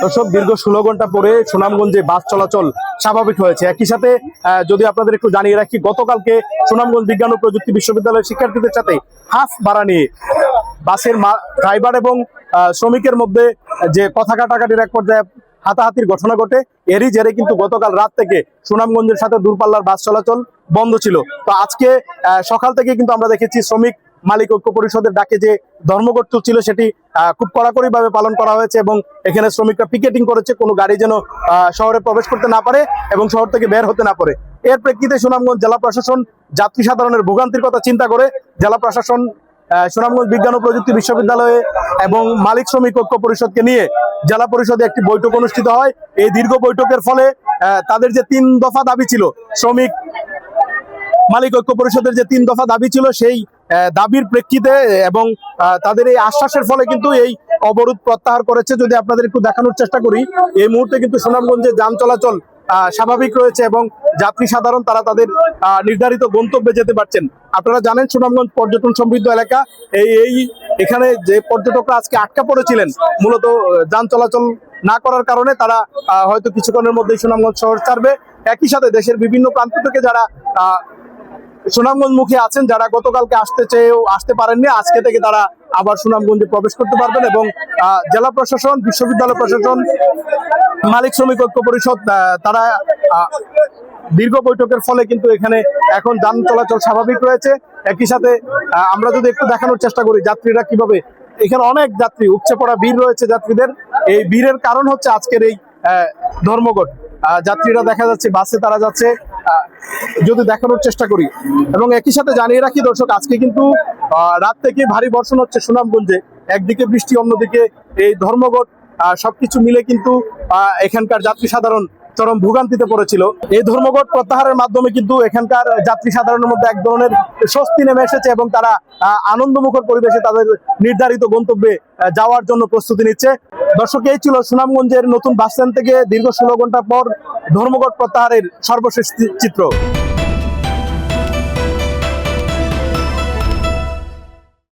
দর্শক, দীর্ঘ 16 ঘন্টা পরে সুনামগঞ্জে বাস চলাচল স্বাভাবিক হয়েছে। একই সাথে যদি আপনাদের একটু জানিয়ে রাখি, গতকালকে সুনামগঞ্জ বিজ্ঞান ও প্রযুক্তি বিশ্ববিদ্যালয়ের শিক্ষার্থীদের সাথে হাফ ভাড়া নিয়ে বাসের ড্রাইভার এবং শ্রমিকের মধ্যে যে কথা কাটাকাটির এক পর্যায়ে হাতাহাতির ঘটনা ঘটে, এরই জেরে কিন্তু গতকাল রাত থেকে সুনামগঞ্জের সাথে দূরপাল্লার বাস চলাচল বন্ধ ছিল। তো আজকে সকাল থেকে কিন্তু আমরা দেখেছি শ্রমিক মালিক ঐক্য পরিষদের ডাকে যে ধর্মঘট চলছিল সেটি খুব কড়াকড়ি ভাবে পালন করা হয়েছে এবং এখানে শ্রমিকরা পিকেটিং করেছে কোনো গাড়ি যেন শহরে প্রবেশ করতে না পারে এবং শহর থেকে বের হতে না পারে। এর প্রেক্ষিতে সুনামগঞ্জ জেলা প্রশাসন যাত্রী সাধারণের ভোগান্তির কথা চিন্তা করে জেলা প্রশাসন সুনামগঞ্জ বিজ্ঞান ও প্রযুক্তি বিশ্ববিদ্যালয়ে এবং মালিক শ্রমিক ঐক্য পরিষদকে নিয়ে জেলা পরিষদে একটি বৈঠক অনুষ্ঠিত হয়। এই দীর্ঘ বৈঠকের ফলে তাদের যে 3 দফা দাবি ছিল, শ্রমিক মালিক ঐক্য পরিষদের যে 3 দফা দাবি ছিল, সেই দাবির প্রেক্ষিতে এবং তাদের এই আশ্বাসের ফলে কিন্তু এই অবরোধ প্রত্যাহার করেছে। যদি আপনাদের একটু দেখানোর চেষ্টা করি, এই মুহূর্তে কিন্তু সুনামগঞ্জে যান চলাচল স্বাভাবিক রয়েছে এবং যাত্রী সাধারণ তারা তাদের নির্ধারিত গন্তব্যে যেতে পারছেন। আপনারা জানেন সুনামগঞ্জ পর্যটন সমৃদ্ধ এলাকা। এখানে যে পর্যটকরা আজকে আটকা পড়েছিলেন মূলত যান চলাচল না করার কারণে, তারা হয়তো কিছুক্ষণের মধ্যেই সুনামগঞ্জ শহর ছাড়বে। একই সাথে দেশের বিভিন্ন প্রান্ত থেকে যারা সুনামগঞ্জ মুখে আছেন, যারা গতকালকে আসতে চেয়েও আসতে পারেননি, আজকে থেকে তারা আবার সুনামগঞ্জে প্রবেশ করতে পারবেন এবং জেলা প্রশাসন, বিশ্ববিদ্যালয় প্রশাসন, মালিক শ্রমিক ঐক্য পরিষদ তারা দীর্ঘ বৈঠকের ফলে কিন্তু এখানে এখন যান চলাচল স্বাভাবিক রয়েছে। একই সাথে আমরা যদি একটু দেখানোর চেষ্টা করি যাত্রীরা কিভাবে, এখানে অনেক যাত্রী, উপচে পড়া ভিড় রয়েছে যাত্রীদের। এই ভিড়ের কারণ হচ্ছে আজকের এই ধর্মঘট। যাত্রীরা দেখা যাচ্ছে বাসে তারা যাচ্ছে, যদি দেখানোর চেষ্টা করি। এবং একই সাথে জানিয়ে রাখি দর্শক, আজকে কিন্তু রাত থেকে ভারী বর্ষণ হচ্ছে সুনামগঞ্জে, একদিকে বৃষ্টি অন্যদিকে এই ধর্মঘট, সবকিছু মিলে কিন্তু এখানকার যাত্রী সাধারণ চরম ভোগান্তিতে পড়েছিল। এই ধর্মঘট প্রত্যাহারের মাধ্যমে কিন্তু এখানকার যাত্রী সাধারণের মধ্যে এক ধরনের স্বস্তি নেমে এসেছে এবং তারা আনন্দমুখর পরিবেশে তাদের নির্ধারিত গন্তব্যে যাওয়ার জন্য প্রস্তুতি নিচ্ছে। দর্শক, এই ছিল সুনামগঞ্জের নতুন বাস স্ট্যান্ড থেকে দীর্ঘ 16 ঘন্টা পর ধর্মঘট প্রত্যাহারের সর্বশেষ চিত্র।